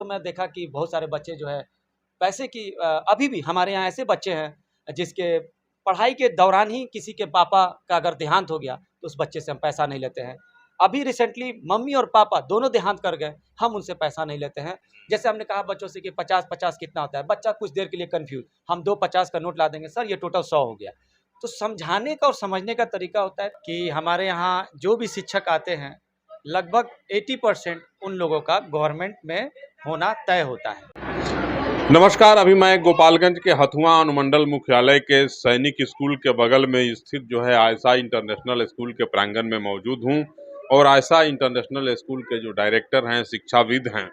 मैं देखा कि बहुत सारे बच्चे जो है पैसे की अभी भी हमारे यहाँ ऐसे बच्चे हैं जिसके पढ़ाई के दौरान ही किसी के पापा का अगर देहांत हो गया तो उस बच्चे से हम पैसा नहीं लेते हैं। अभी रिसेंटली मम्मी और पापा दोनों देहांत कर गए, हम उनसे पैसा नहीं लेते हैं। जैसे हमने कहा बच्चों से कि 50-50 कितना होता है, बच्चा कुछ देर के लिए कंफ्यूज, हम 2 50 का नोट ला देंगे, सर ये टोटल 100 हो गया। तो समझाने का और समझने का तरीका होता है कि हमारे यहाँ जो भी शिक्षक आते हैं लगभग 80% उन लोगों का गवर्नमेंट में होना तय होता है। नमस्कार, अभी मैं गोपालगंज के हथुआ अनुमंडल मुख्यालय के सैनिक स्कूल के बगल में स्थित जो है आयशा इंटरनेशनल स्कूल के प्रांगण में मौजूद हूं और आयशा इंटरनेशनल स्कूल के जो डायरेक्टर हैं, शिक्षाविद हैं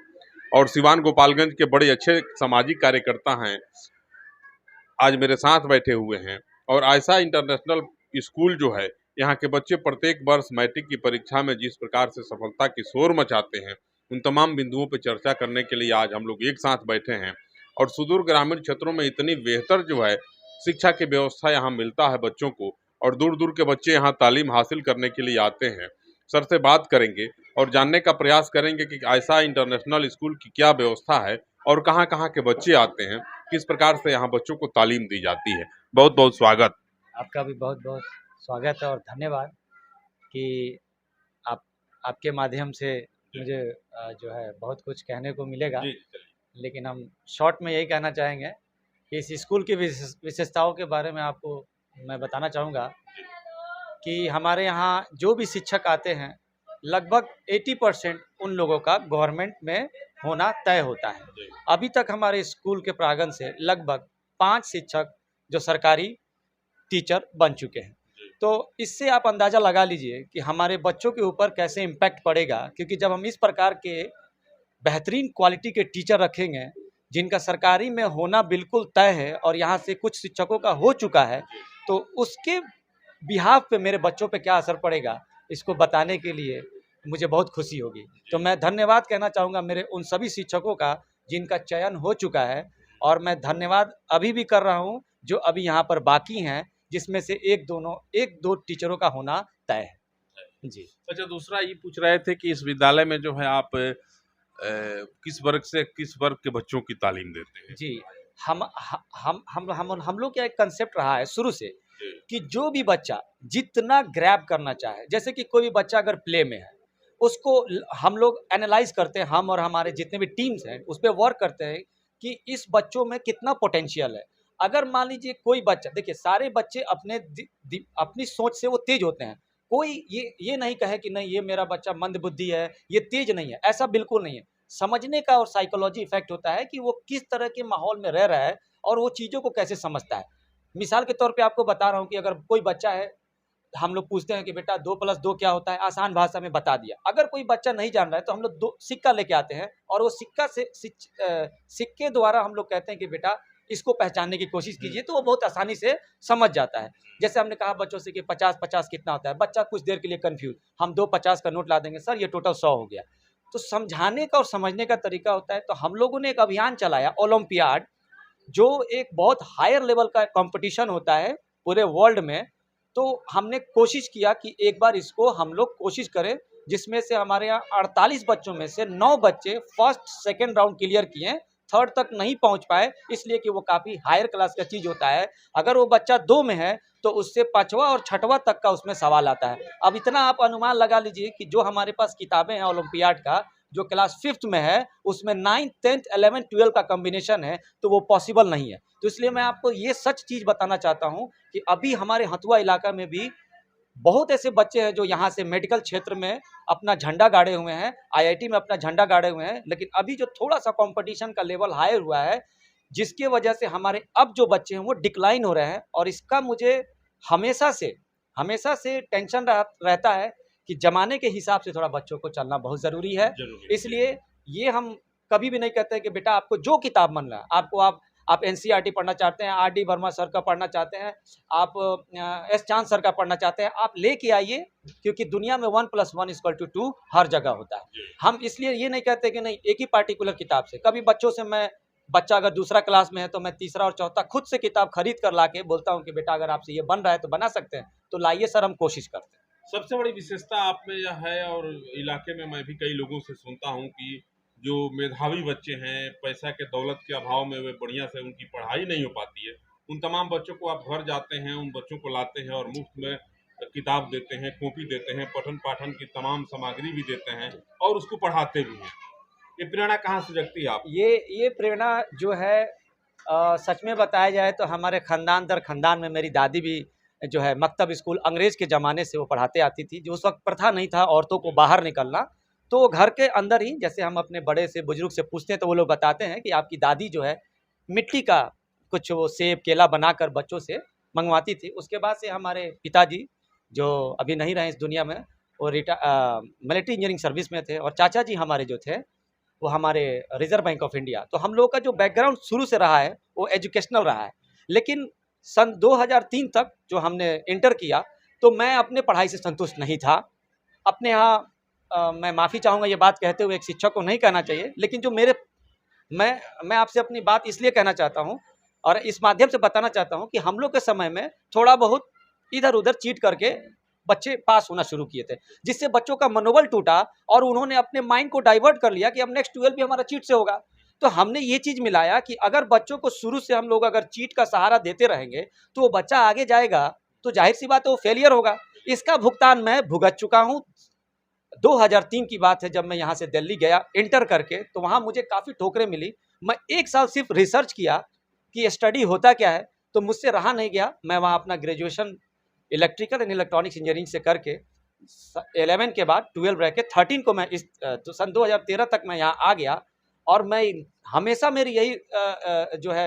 और सिवान गोपालगंज के बड़े अच्छे सामाजिक कार्यकर्ता हैं, आज मेरे साथ बैठे हुए हैं। और आयशा इंटरनेशनल स्कूल जो है, यहाँ के बच्चे प्रत्येक वर्ष मैट्रिक की परीक्षा में जिस प्रकार से सफलता की शोर मचाते हैं, उन तमाम बिंदुओं पर चर्चा करने के लिए आज हम लोग एक साथ बैठे हैं। और सुदूर ग्रामीण क्षेत्रों में इतनी बेहतर जो है शिक्षा की व्यवस्था यहाँ मिलता है बच्चों को, और दूर दूर के बच्चे यहाँ तालीम हासिल करने के लिए आते हैं। सर से बात करेंगे और जानने का प्रयास करेंगे कि आयशा इंटरनेशनल स्कूल की क्या व्यवस्था है और कहाँ कहाँ के बच्चे आते हैं, किस प्रकार से यहाँ बच्चों को तालीम दी जाती है। बहुत बहुत स्वागत। आपका भी बहुत बहुत स्वागत है और धन्यवाद कि आपके माध्यम से मुझे जो है बहुत कुछ कहने को मिलेगा। लेकिन हम शॉर्ट में यही कहना चाहेंगे कि इस स्कूल की विशेषताओं के बारे में आपको मैं बताना चाहूँगा कि हमारे यहाँ जो भी शिक्षक आते हैं लगभग 80% उन लोगों का गवर्नमेंट में होना तय होता है। अभी तक हमारे स्कूल के प्रांगण से लगभग 5 शिक्षक जो सरकारी टीचर बन चुके हैं। तो इससे आप अंदाज़ा लगा लीजिए कि हमारे बच्चों के ऊपर कैसे इम्पैक्ट पड़ेगा, क्योंकि जब हम इस प्रकार के बेहतरीन क्वालिटी के टीचर रखेंगे जिनका सरकारी में होना बिल्कुल तय है और यहाँ से कुछ शिक्षकों का हो चुका है, तो उसके बिहाफ पे मेरे बच्चों पे क्या असर पड़ेगा, इसको बताने के लिए मुझे बहुत खुशी होगी। तो मैं धन्यवाद कहना चाहूँगा मेरे उन सभी शिक्षकों का जिनका चयन हो चुका है, और मैं धन्यवाद अभी भी कर रहा हूँ जो अभी यहाँ पर बाकी हैं, जिसमें से एक दो टीचरों का होना तय है जी। अच्छा, दूसरा ये पूछ रहे थे कि इस विद्यालय में जो है आप किस वर्ग से किस वर्ग के बच्चों की तालीम देते हैं? जी, हम लोग का एक कंसेप्ट रहा है शुरू से कि जो भी बच्चा जितना ग्रैब करना चाहे, जैसे कि कोई भी बच्चा अगर प्ले में है उसको हम लोग एनालाइज करते हैं, हम और हमारे जितने भी टीम्स हैं उस पर वर्क करते हैं कि इस बच्चों में कितना पोटेंशियल है। अगर मान लीजिए कोई बच्चा, देखिए सारे बच्चे अपनी सोच से वो तेज होते हैं, कोई ये नहीं कहे कि नहीं ये मेरा बच्चा मंद बुद्धि है, ये तेज नहीं है, ऐसा बिल्कुल नहीं है। समझने का और साइकोलॉजी इफेक्ट होता है कि वो किस तरह के माहौल में रह रहा है और वो चीज़ों को कैसे समझता है। मिसाल के तौर पे आपको बता रहा हूँ कि अगर कोई बच्चा है, हम लोग पूछते हैं कि बेटा 2+2 क्या होता है, आसान भाषा में बता दिया। अगर कोई बच्चा नहीं जान रहा है तो हम लोग 2 सिक्का लेके आते हैं और वो सिक्का से सिक्के द्वारा हम लोग कहते हैं कि बेटा इसको पहचानने की कोशिश कीजिए, तो वो बहुत आसानी से समझ जाता है। जैसे हमने कहा बच्चों से कि 50-50 कितना होता है, बच्चा कुछ देर के लिए कंफ्यूज, हम 2 50 का नोट ला देंगे, सर ये टोटल 100 हो गया। तो समझाने का और समझने का तरीका होता है। तो हम लोगों ने एक अभियान चलाया ओलंपियाड, जो एक बहुत हायर लेवल का कंपटीशन होता है पूरे वर्ल्ड में। तो हमने कोशिश किया कि एक बार इसको हम लोग कोशिश करें, जिसमें से हमारे यहाँ 48 बच्चों में से 9 बच्चे फर्स्ट सेकंड राउंड क्लियर किए, थर्ड तक नहीं पहुंच पाए, इसलिए कि वो काफ़ी हायर क्लास का चीज़ होता है। अगर वो बच्चा 2 में है तो उससे 5वां और 6वां तक का उसमें सवाल आता है। अब इतना आप अनुमान लगा लीजिए कि जो हमारे पास किताबें हैं ओलंपियाड का, जो क्लास 5th में है उसमें 9th 10th 11th 12 का कॉम्बिनेशन है, तो वो पॉसिबल नहीं है। तो इसलिए मैं आपको ये सच चीज़ बताना चाहता हूँ कि अभी हमारे हथुआ इलाका में भी बहुत ऐसे बच्चे हैं जो यहाँ से मेडिकल क्षेत्र में अपना झंडा गाड़े हुए हैं, आईआईटी में अपना झंडा गाड़े हुए हैं, लेकिन अभी जो थोड़ा सा कंपटीशन का लेवल हाई हुआ है, जिसके वजह से हमारे अब जो बच्चे हैं वो डिक्लाइन हो रहे हैं। और इसका मुझे हमेशा से टेंशन रहता है कि ज़माने के हिसाब से थोड़ा बच्चों को चलना बहुत ज़रूरी है। इसलिए ये हम कभी भी नहीं कहते हैं कि बेटा आपको जो किताब मन रहा है, आप एनसीईआरटी पढ़ना चाहते हैं, आर.डी. वर्मा सर का पढ़ना चाहते हैं, आप एस चांद सर का पढ़ना चाहते हैं, आप लेके आइए, क्योंकि दुनिया में 1+1=2 हर जगह होता है। हम इसलिए ये नहीं कहते कि नहीं एक ही पार्टिकुलर किताब से। कभी बच्चों से बच्चा अगर दूसरा क्लास में है तो मैं तीसरा और चौथा खुद से किताब खरीद कर ला के बोलता हूँ कि बेटा अगर आपसे ये बन रहा है तो बना सकते हैं, तो लाइए सर, हम कोशिश करते हैं। सबसे बड़ी विशेषता आप में यह है, और इलाके में मैं भी कई लोगों से सुनता हूं कि जो मेधावी बच्चे हैं, पैसा के दौलत के अभाव में वे बढ़िया से उनकी पढ़ाई नहीं हो पाती है, उन तमाम बच्चों को आप घर जाते हैं, उन बच्चों को लाते हैं और मुफ्त में किताब देते हैं, कॉपी देते हैं, पठन पाठन की तमाम सामग्री भी देते हैं और उसको पढ़ाते भी हैं। ये प्रेरणा कहाँ से जगती है आप? ये प्रेरणा जो है सच में बताया जाए तो हमारे ख़ानदान दर ख़ानदान में मेरी दादी भी जो है मकतब स्कूल अंग्रेज़ के ज़माने से वो पढ़ाते आती थी। जो उस वक़्त प्रथा नहीं था औरतों को बाहर निकलना, तो घर के अंदर ही जैसे हम अपने बड़े से बुज़ुर्ग से पूछते हैं तो वो लोग बताते हैं कि आपकी दादी जो है मिट्टी का कुछ वो सेब, केला बनाकर बच्चों से मँगवाती थी। उसके बाद से हमारे पिताजी जो अभी नहीं रहे इस दुनिया में, वो मिलिट्री इंजीनियरिंग सर्विस में थे और चाचा जी हमारे जो थे वो हमारे रिजर्व बैंक ऑफ इंडिया। तो हम लोगों का जो बैकग्राउंड शुरू से रहा है वो एजुकेशनल रहा है। लेकिन सन 2003 तक जो हमने इंटर किया तो मैं अपने पढ़ाई से संतुष्ट नहीं था। अपने यहाँ मैं माफ़ी चाहूँगा ये बात कहते हुए, एक शिक्षक को नहीं कहना चाहिए, लेकिन जो मैं आपसे अपनी बात इसलिए कहना चाहता हूँ और इस माध्यम से बताना चाहता हूँ कि हम लोग के समय में थोड़ा बहुत इधर उधर चीट करके बच्चे पास होना शुरू किए थे, जिससे बच्चों का मनोबल टूटा और उन्होंने अपने माइंड को डाइवर्ट कर लिया कि अब नेक्स्ट 12 भी हमारा चीट से होगा। तो हमने ये चीज़ मिलाया कि अगर बच्चों को शुरू से हम लोग अगर चीट का सहारा देते रहेंगे तो वो बच्चा आगे जाएगा तो जाहिर सी बात है वो फेलियर होगा। इसका भुगतान मैं भुगत चुका हूँ। 2003 की बात है जब मैं यहाँ से दिल्ली गया इंटर करके, तो वहाँ मुझे काफ़ी ठोकरें मिली। मैं 1 साल सिर्फ रिसर्च किया कि स्टडी होता क्या है, तो मुझसे रहा नहीं गया। मैं वहाँ अपना graduation electrical and electronics engineering से करके 11 के बाद 12 रह के 13 को मैं इस तो सन 2013 तक मैं यहाँ आ गया। और मैं हमेशा मेरी यही जो है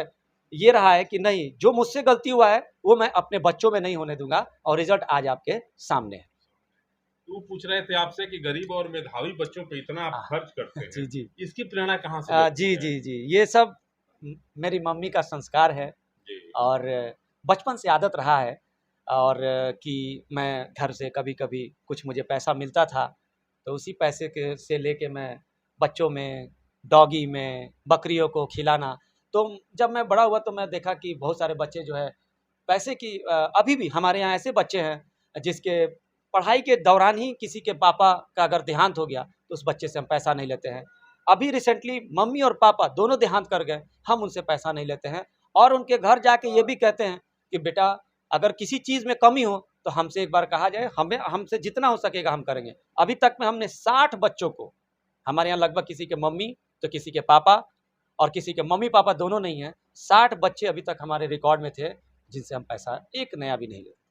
ये रहा है कि नहीं, जो मुझसे गलती हुआ है वो मैं अपने बच्चों में नहीं होने दूंगा और रिजल्ट आज आपके सामने है। वो पूछ रहे थे आपसे कि गरीब और मेधावी बच्चों पे इतना आप खर्च करते हैं, जी जी इसकी प्रेरणा कहाँ से लगती जी है? जी जी ये सब मेरी मम्मी का संस्कार है जी। और बचपन से आदत रहा है। और कि मैं घर से कभी कभी कुछ मुझे पैसा मिलता था तो उसी पैसे के से लेके मैं बच्चों में, डॉगी में, बकरियों को खिलाना। तो जब मैं बड़ा हुआ तो मैं देखा कि बहुत सारे बच्चे जो है पैसे की अभी भी हमारे यहाँ ऐसे बच्चे हैं जिसके पढ़ाई के दौरान ही किसी के पापा का अगर देहांत हो गया तो उस बच्चे से हम पैसा नहीं लेते हैं। अभी रिसेंटली मम्मी और पापा दोनों देहांत कर गए, हम उनसे पैसा नहीं लेते हैं और उनके घर जाके ये भी कहते हैं कि बेटा अगर किसी चीज़ में कमी हो तो हमसे एक बार कहा जाए, हमें हमसे जितना हो सकेगा हम करेंगे। अभी तक में हमने 60 बच्चों को, हमारे यहाँ लगभग किसी के मम्मी तो किसी के पापा और किसी के मम्मी पापा दोनों नहीं हैं, 60 बच्चे अभी तक हमारे रिकॉर्ड में थे जिनसे हम पैसा एक नया भी नहीं लेते।